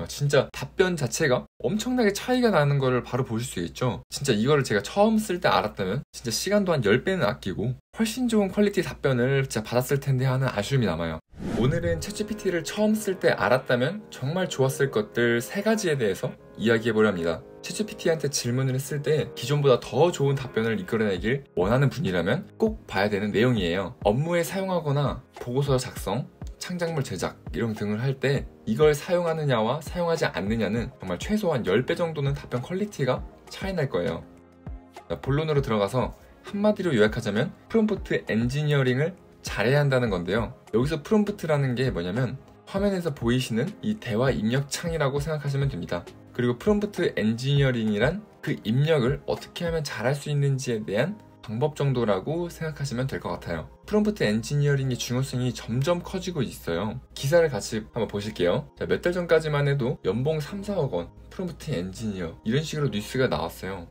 진짜 답변 자체가 엄청나게 차이가 나는 거를 바로 보실 수 있죠. 진짜 이거를 제가 처음 쓸 때 알았다면 진짜 시간도 한 10배는 아끼고 훨씬 좋은 퀄리티 답변을 진짜 받았을 텐데 하는 아쉬움이 남아요. 오늘은 챗GPT를 처음 쓸 때 알았다면 정말 좋았을 것들 3가지에 대해서 이야기해보려 합니다. 챗GPT한테 질문을 했을 때 기존보다 더 좋은 답변을 이끌어내길 원하는 분이라면 꼭 봐야 되는 내용이에요. 업무에 사용하거나 보고서 작성, 창작물 제작 이런 등을 할 때 이걸 사용하느냐와 사용하지 않느냐는 정말 최소한 10배 정도는 답변 퀄리티가 차이 날 거예요. 본론으로 들어가서 한마디로 요약하자면 프롬프트 엔지니어링을 잘해야 한다는 건데요. 여기서 프롬프트라는 게 뭐냐면 화면에서 보이시는 이 대화 입력 창이라고 생각하시면 됩니다. 그리고 프롬프트 엔지니어링이란 그 입력을 어떻게 하면 잘할 수 있는지에 대한 방법 정도라고 생각하시면 될 것 같아요. 프롬프트 엔지니어링의 중요성이 점점 커지고 있어요. 기사를 같이 한번 보실게요. 몇 달 전까지만 해도 연봉 3, 4억 원, 프롬프트 엔지니어 이런 식으로 뉴스가 나왔어요.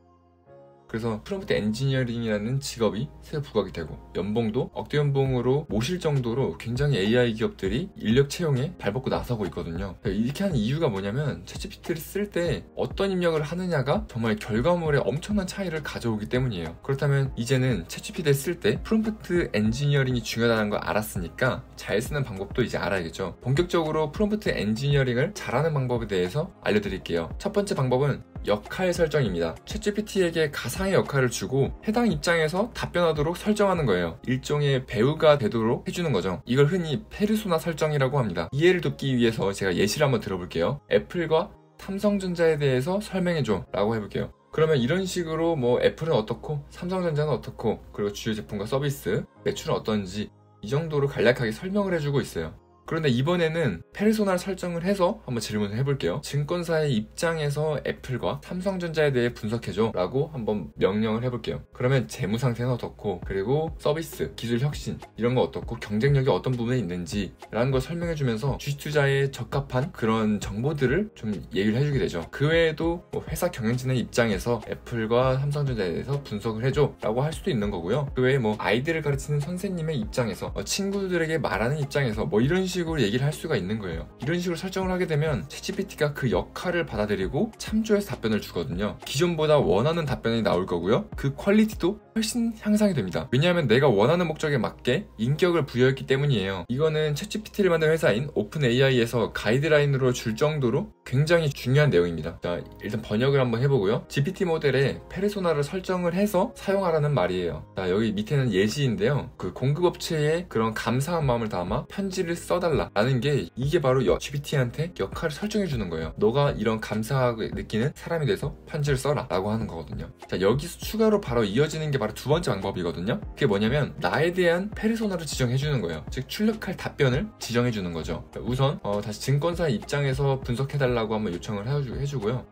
그래서 프롬프트 엔지니어링이라는 직업이 새로 부각이 되고 연봉도 억대 연봉으로 모실 정도로 굉장히 AI 기업들이 인력 채용에 발벗고 나서고 있거든요. 이렇게 하는 이유가 뭐냐면 챗GPT를 쓸 때 어떤 입력을 하느냐가 정말 결과물에 엄청난 차이를 가져오기 때문이에요. 그렇다면 이제는 챗GPT를 쓸 때 프롬프트 엔지니어링이 중요하다는 걸 알았으니까 잘 쓰는 방법도 이제 알아야겠죠. 본격적으로 프롬프트 엔지니어링을 잘하는 방법에 대해서 알려드릴게요. 첫 번째 방법은 역할 설정입니다. 챗GPT에게 가상의 역할을 주고 해당 입장에서 답변하도록 설정하는 거예요. 일종의 배우가 되도록 해주는 거죠. 이걸 흔히 페르소나 설정이라고 합니다. 이해를 돕기 위해서 제가 예시를 한번 들어볼게요. 애플과 삼성전자에 대해서 설명해줘 라고 해볼게요. 그러면 이런 식으로 뭐 애플은 어떻고 삼성전자는 어떻고 그리고 주요 제품과 서비스, 매출은 어떤지 이 정도로 간략하게 설명을 해주고 있어요. 그런데 이번에는 페르소나를 설정을 해서 한번 질문을 해볼게요. 증권사의 입장에서 애플과 삼성전자에 대해 분석해줘 라고 한번 명령을 해볼게요. 그러면 재무 상태는 어떻고 그리고 서비스, 기술 혁신 이런 거 어떻고 경쟁력이 어떤 부분에 있는지 라는 걸 설명해주면서 주식 투자에 적합한 그런 정보들을 좀 얘기를 해주게 되죠. 그 외에도 뭐 회사 경영진의 입장에서 애플과 삼성전자에 대해서 분석을 해줘 라고 할 수도 있는 거고요. 그 외에 뭐 아이들을 가르치는 선생님의 입장에서 친구들에게 말하는 입장에서 뭐 이런 식으로 얘기를 할 수가 있는 거예요. 이런 식으로 설정을 하게 되면 챗GPT가 그 역할을 받아들이고 참조해서 답변을 주거든요. 기존보다 원하는 답변이 나올 거고요. 그 퀄리티도 훨씬 향상이 됩니다. 왜냐하면 내가 원하는 목적에 맞게 인격을 부여했기 때문이에요. 이거는 챗GPT를 만든 회사인 오픈AI에서 가이드라인으로 줄 정도로 굉장히 중요한 내용입니다. 자, 일단 번역을 한번 해보고요. GPT 모델에 페르소나를 설정을 해서 사용하라는 말이에요. 자, 여기 밑에는 예시인데요. 그 공급업체에 그런 감사한 마음을 담아 편지를 써달라라는 게 이게 바로 GPT한테 역할을 설정해 주는 거예요. 너가 이런 감사하게 느끼는 사람이 돼서 편지를 써라 라고 하는 거거든요. 자, 여기서 추가로 바로 이어지는 게 바로 두 번째 방법이거든요. 그게 뭐냐면 나에 대한 페르소나를 지정해 주는 거예요. 즉 출력할 답변을 지정해 주는 거죠. 우선 다시 증권사 입장에서 분석해 달라고 한번 요청을 해주고요.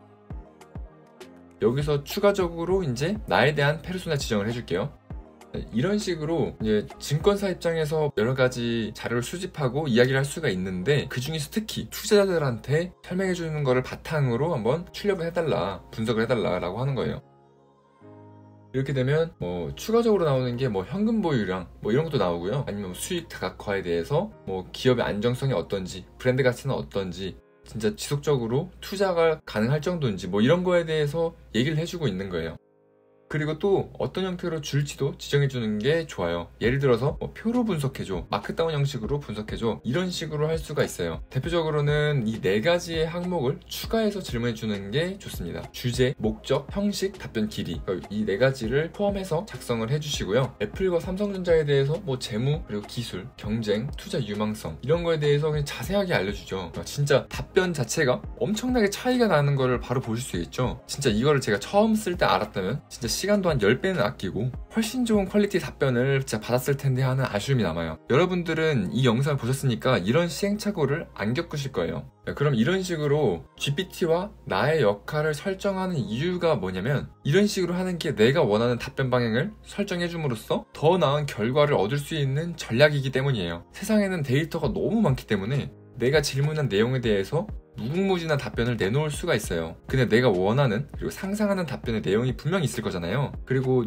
여기서 추가적으로 이제 나에 대한 페르소나 지정을 해줄게요. 이런 식으로 이제 증권사 입장에서 여러 가지 자료를 수집하고 이야기를 할 수가 있는데 그 중에서 특히 투자자들한테 설명해 주는 거를 바탕으로 한번 출력을 해달라, 분석을 해달라라고 하는 거예요. 이렇게 되면 뭐 추가적으로 나오는 게 뭐 현금 보유량 뭐 이런 것도 나오고요. 아니면 수익 다각화에 대해서 뭐 기업의 안정성이 어떤지, 브랜드 가치는 어떤지, 진짜 지속적으로 투자가 가능할 정도인지 뭐 이런 거에 대해서 얘기를 해주고 있는 거예요. 그리고 또 어떤 형태로 줄지도 지정해주는 게 좋아요. 예를 들어서 뭐 표로 분석해줘, 마크다운 형식으로 분석해줘 이런 식으로 할 수가 있어요. 대표적으로는 이 4가지의 항목을 추가해서 질문해주는 게 좋습니다. 주제, 목적, 형식, 답변 길이 이 4가지를 포함해서 작성을 해주시고요. 애플과 삼성전자에 대해서 뭐 재무, 그리고 기술, 경쟁, 투자 유망성 이런 거에 대해서 그냥 자세하게 알려주죠. 진짜 답변 자체가 엄청나게 차이가 나는 거를 바로 보실 수 있죠. 진짜 이거를 제가 처음 쓸 때 알았다면 진짜 시간도 한 10배는 아끼고 훨씬 좋은 퀄리티 답변을 진짜 받았을 텐데 하는 아쉬움이 남아요. 여러분들은 이 영상을 보셨으니까 이런 시행착오를 안 겪으실 거예요. 그럼 이런 식으로 GPT와 나의 역할을 설정하는 이유가 뭐냐면 이런 식으로 하는 게 내가 원하는 답변 방향을 설정해 줌으로써 더 나은 결과를 얻을 수 있는 전략이기 때문이에요. 세상에는 데이터가 너무 많기 때문에 내가 질문한 내용에 대해서 무궁무진한 답변을 내놓을 수가 있어요. 근데 내가 원하는 그리고 상상하는 답변의 내용이 분명히 있을 거잖아요. 그리고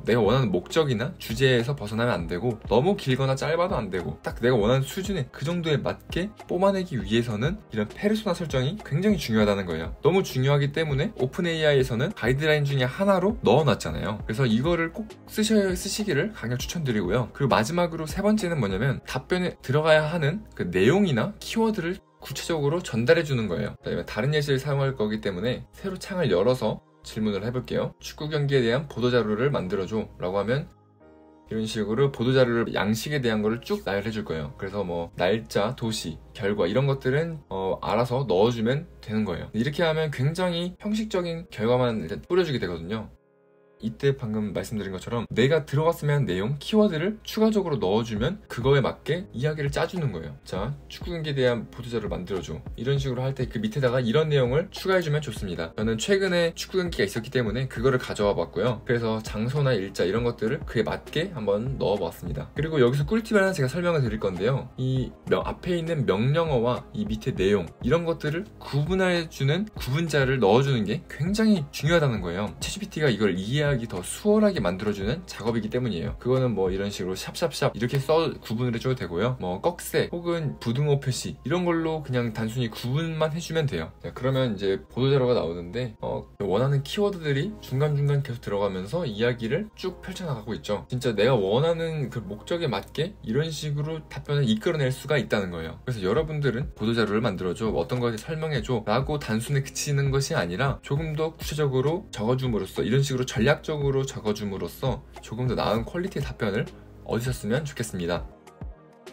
내가 원하는 목적이나 주제에서 벗어나면 안 되고 너무 길거나 짧아도 안 되고 딱 내가 원하는 수준에 그 정도에 맞게 뽑아내기 위해서는 이런 페르소나 설정이 굉장히 중요하다는 거예요. 너무 중요하기 때문에 오픈 AI에서는 가이드라인 중에 하나로 넣어놨잖아요. 그래서 이거를 꼭 쓰시기를 강력 추천드리고요. 그리고 마지막으로 세 번째는 뭐냐면 답변에 들어가야 하는 그 내용이나 키워드를 구체적으로 전달해 주는 거예요. 다른 예시를 사용할 거기 때문에 새로 창을 열어서 질문을 해볼게요. 축구 경기에 대한 보도자료를 만들어줘 라고 하면 이런 식으로 보도자료를 양식에 대한 거를 쭉 나열해 줄 거예요. 그래서 뭐 날짜, 도시, 결과 이런 것들은 알아서 넣어주면 되는 거예요. 이렇게 하면 굉장히 형식적인 결과만 일단 뿌려주게 되거든요. 이때 방금 말씀드린 것처럼 내가 들어갔으면 하는 내용, 키워드를 추가적으로 넣어주면 그거에 맞게 이야기를 짜주는 거예요. 자, 축구 경기에 대한 보도자료를 만들어줘. 이런 식으로 할 때 그 밑에다가 이런 내용을 추가해주면 좋습니다. 저는 최근에 축구 경기가 있었기 때문에 그거를 가져와 봤고요. 그래서 장소나 일자 이런 것들을 그에 맞게 한번 넣어봤습니다. 그리고 여기서 꿀팁을 하나 제가 설명을 드릴 건데요. 이 앞에 있는 명령어와 이 밑에 내용 이런 것들을 구분해주는 구분자를 넣어주는 게 굉장히 중요하다는 거예요. 챗GPT가 이걸 이해하기 더 수월하게 만들어주는 작업이기 때문이에요. 그거는 뭐 이런 식으로 샵샵샵 이렇게 구분을 해줘도 되고요. 뭐 꺽쇠 혹은 부등호 표시 이런 걸로 그냥 단순히 구분만 해주면 돼요. 자, 그러면 이제 보도자료가 나오는데 원하는 키워드들이 중간중간 계속 들어가면서 이야기를 쭉 펼쳐나가고 있죠. 진짜 내가 원하는 그 목적에 맞게 이런 식으로 답변을 이끌어낼 수가 있다는 거예요. 그래서 여러분들은 보도자료를 만들어줘, 어떤 것을 설명해줘 라고 단순히 그치는 것이 아니라 조금 더 구체적으로 적어줌으로써 이런 식으로 전략적으로 적어줌으로써 조금 더 나은 퀄리티의 답변을 얻으셨으면 좋겠습니다.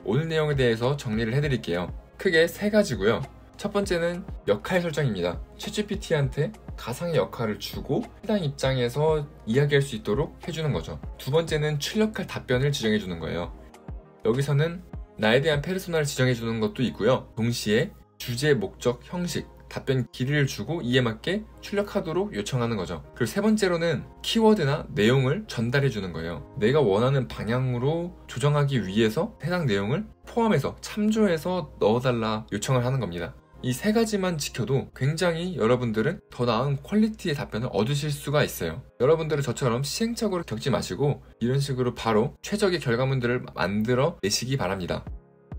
오늘 내용에 대해서 정리를 해드릴게요. 크게 세 가지고요. 첫 번째는 역할 설정입니다. 챗GPT한테 가상의 역할을 주고 해당 입장에서 이야기할 수 있도록 해주는 거죠. 두 번째는 출력할 답변을 지정해주는 거예요. 여기서는 나에 대한 페르소나를 지정해주는 것도 있고요. 동시에 주제, 목적, 형식, 답변 길이를 주고 이에 맞게 출력하도록 요청하는 거죠. 그리고 세 번째로는 키워드나 내용을 전달해 주는 거예요. 내가 원하는 방향으로 조정하기 위해서 해당 내용을 포함해서 참조해서 넣어달라 요청을 하는 겁니다. 이 세 가지만 지켜도 굉장히 여러분들은 더 나은 퀄리티의 답변을 얻으실 수가 있어요. 여러분들은 저처럼 시행착오를 겪지 마시고 이런 식으로 바로 최적의 결과물들을 만들어 내시기 바랍니다.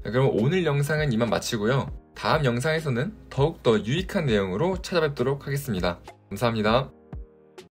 자, 그럼 오늘 영상은 이만 마치고요. 다음 영상에서는 더욱더 유익한 내용으로 찾아뵙도록 하겠습니다. 감사합니다.